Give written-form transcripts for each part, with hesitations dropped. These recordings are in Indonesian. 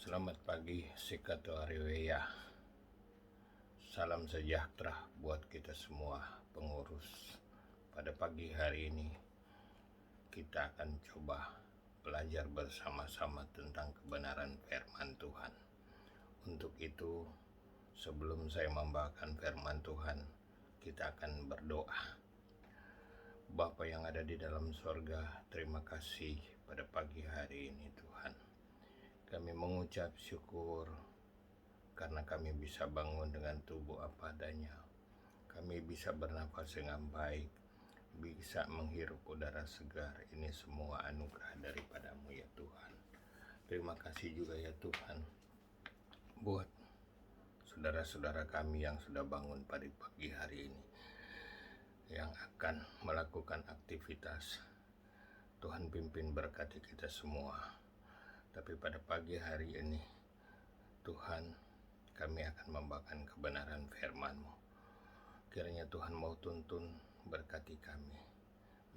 Selamat pagi, Sikato Ariweya. Salam sejahtera buat kita semua pengurus. Pada pagi hari ini kita akan coba belajar bersama-sama tentang kebenaran firman Tuhan. Untuk itu, sebelum saya membawakan firman Tuhan, kita akan berdoa. Bapa yang ada di dalam sorga, terima kasih pada pagi hari ini Tuhan. Kami mengucap syukur karena kami bisa bangun dengan tubuh apa adanya. Kami bisa bernafas dengan baik, bisa menghirup udara segar. Ini semua anugerah daripada-Mu ya Tuhan. Terima kasih juga ya Tuhan buat saudara-saudara kami yang sudah bangun pada pagi hari ini, yang akan melakukan aktivitas. Tuhan pimpin berkati kita semua. Tapi pada pagi hari ini, Tuhan, kami akan membawakan kebenaran firman-Mu. Kiranya Tuhan mau tuntun berkati kami.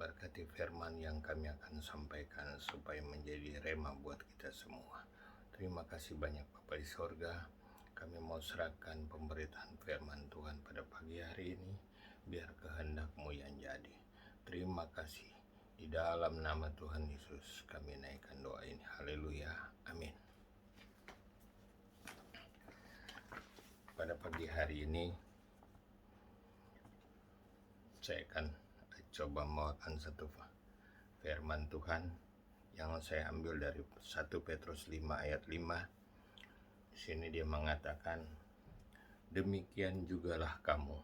Berkati firman yang kami akan sampaikan supaya menjadi rema buat kita semua. Terima kasih banyak Bapa di sorga. Kami mau serahkan pemberitaan firman Tuhan pada pagi hari ini. Biar kehendak-Mu yang jadi. Terima kasih. Di dalam nama Tuhan Yesus kami naikkan doa ini. Haleluya. Amin. Pada pagi hari ini saya akan coba membawakan satu firman Tuhan yang saya ambil dari 1 Petrus 5 ayat 5. Di sini dia mengatakan, demikian jugalah kamu,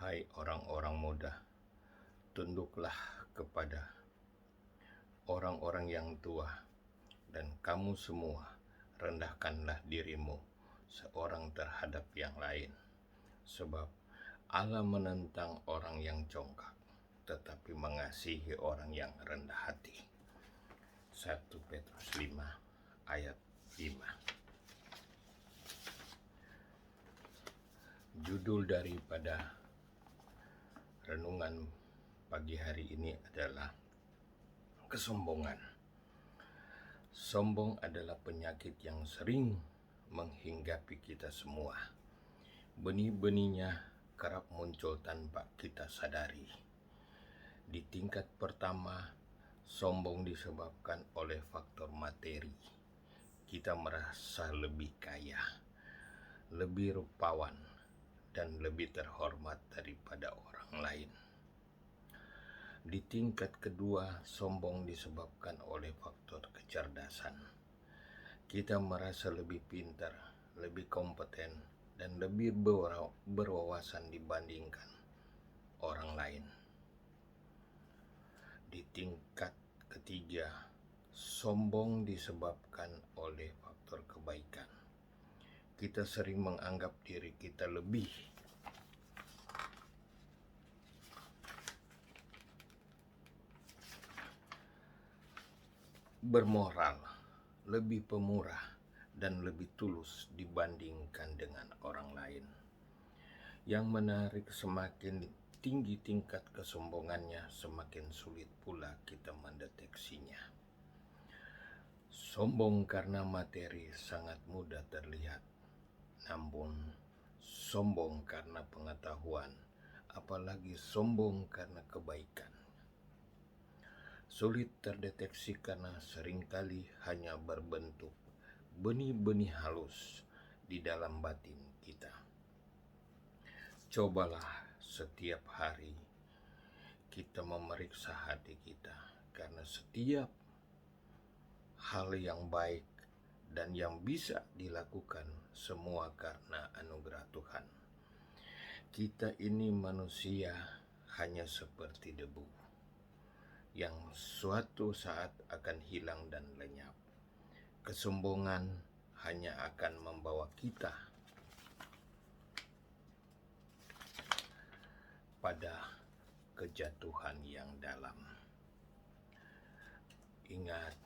hai orang-orang muda, tunduklah kepada orang-orang yang tua, dan kamu semua rendahkanlah dirimu seorang terhadap yang lain, sebab Allah menentang orang yang congkak, tetapi mengasihi orang yang rendah hati. 1 Petrus 5 ayat 5. Judul daripada renungan pagi hari ini adalah kesombongan. Sombong adalah penyakit yang sering menghinggapi kita semua. Benih-benihnya kerap muncul tanpa kita sadari. Di tingkat pertama, sombong disebabkan oleh faktor materi. Kita merasa lebih kaya, lebih rupawan, dan lebih terhormat daripada orang lain. Di tingkat kedua, sombong disebabkan oleh faktor kecerdasan. Kita merasa lebih pintar, lebih kompeten, dan lebih berwawasan dibandingkan orang lain. Di tingkat ketiga, sombong disebabkan oleh faktor kebaikan. Kita sering menganggap diri kita lebih bermoral, lebih pemurah, dan lebih tulus dibandingkan dengan orang lain. Yang menarik, semakin tinggi tingkat kesombongannya, semakin sulit pula kita mendeteksinya. Sombong karena materi sangat mudah terlihat, namun sombong karena pengetahuan, apalagi sombong karena kebaikan, sulit terdeteksi karena seringkali hanya berbentuk benih-benih halus di dalam batin kita. Cobalah setiap hari kita memeriksa hati kita, karena setiap hal yang baik dan yang bisa dilakukan semua karena anugerah Tuhan. Kita ini manusia hanya seperti debu yang suatu saat akan hilang dan lenyap. Kesombongan hanya akan membawa kita pada kejatuhan yang dalam. Ingat,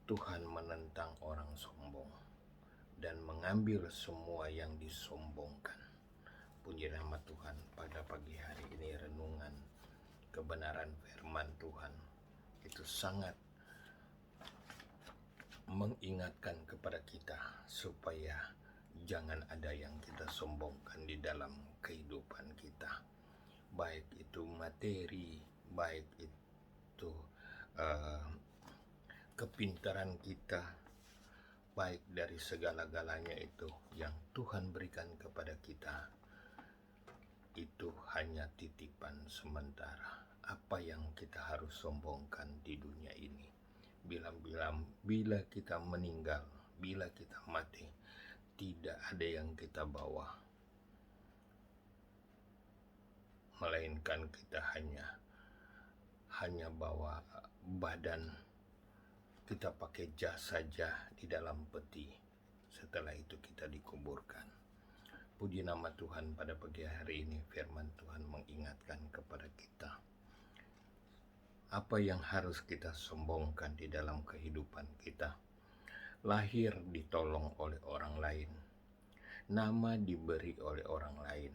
Tuhan menentang orang sombong dan mengambil semua yang disombongkan. Puji nama Tuhan, pada pagi hari ini renungan kebenaran firman Tuhan itu sangat mengingatkan kepada kita supaya jangan ada yang kita sombongkan di dalam kehidupan kita, baik itu materi, baik itu kepintaran kita, baik dari segala-galanya itu yang Tuhan berikan kepada kita, itu hanya titipan sementara. Apa yang kita harus sombongkan di dunia ini, bila kita meninggal, bila kita mati, tidak ada yang kita bawa, melainkan kita hanya bawa badan. Kita pakai jas saja di dalam peti. Setelah itu kita dikuburkan. Puji nama Tuhan, pada pagi hari ini firman Tuhan mengingatkan kepada kita apa yang harus kita sombongkan di dalam kehidupan kita. Lahir ditolong oleh orang lain, nama diberi oleh orang lain,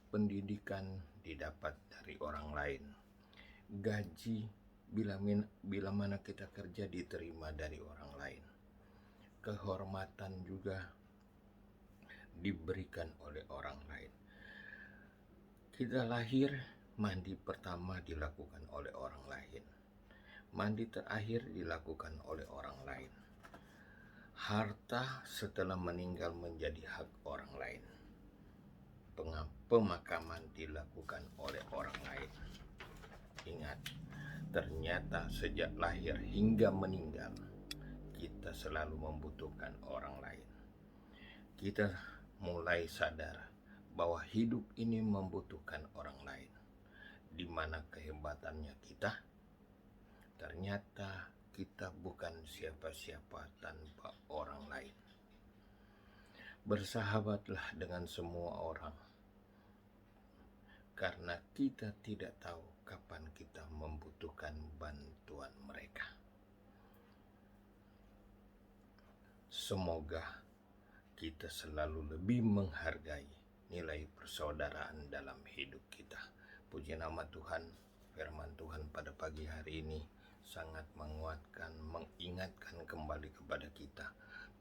pendidikan didapat dari orang lain, gaji bila mana kita kerja diterima dari orang lain, kehormatan juga diberikan oleh orang lain. Kita lahir, mandi pertama dilakukan oleh orang lain, mandi terakhir dilakukan oleh orang lain, harta setelah meninggal menjadi hak orang lain, pemakaman dilakukan oleh orang lain. Ingat, ternyata sejak lahir hingga meninggal, kita selalu membutuhkan orang lain. Kita mulai sadar bahwa hidup ini membutuhkan orang lain. Di mana kehebatannya kita? Ternyata kita bukan siapa-siapa tanpa orang lain. Bersahabatlah dengan semua orang, karena kita tidak tahu kapan kita membutuhkan bantuan mereka. Semoga kita selalu lebih menghargai nilai persaudaraan dalam hidup kita. Puji nama Tuhan, firman Tuhan pada pagi hari ini sangat menguatkan, mengingatkan kembali kepada kita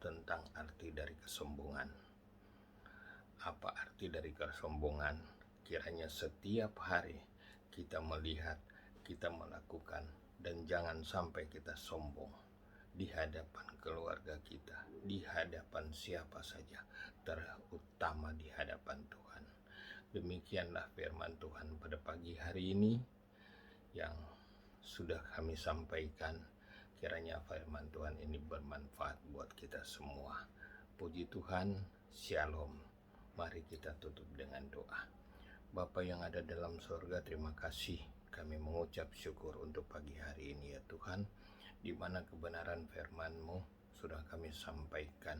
tentang arti dari kesombongan. Apa arti dari kesombongan? Kiranya setiap hari kita melihat, kita melakukan, dan jangan sampai kita sombong di hadapan keluarga kita, di hadapan siapa saja, terutama di hadapan Tuhan. Demikianlah firman Tuhan pada pagi hari ini yang sudah kami sampaikan. Kiranya firman Tuhan ini bermanfaat buat kita semua. Puji Tuhan, Shalom. Mari kita tutup dengan doa. Bapa yang ada dalam surga, terima kasih. Kami mengucap syukur untuk pagi hari ini ya Tuhan, di mana kebenaran firman-Mu sudah kami sampaikan.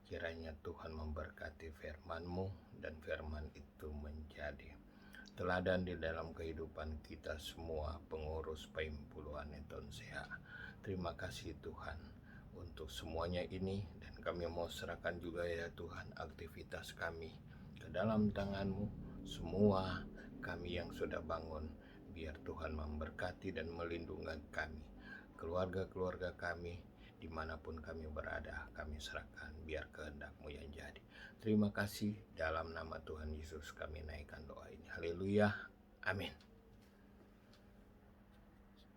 Kiranya Tuhan memberkati firman-Mu dan firman itu menjadi teladan di dalam kehidupan kita semua pengurus Paimpuluhan Tonsea. Terima kasih Tuhan untuk semuanya ini, dan kami mau serahkan juga ya Tuhan aktivitas kami ke dalam tangan-Mu. Semua kami yang sudah bangun, biar Tuhan memberkati dan melindungi kami, keluarga-keluarga kami, dimanapun kami berada, kami serahkan biar kehendak-Mu yang jadi. Terima kasih, dalam nama Tuhan Yesus kami naikkan doa ini. Haleluya, amin.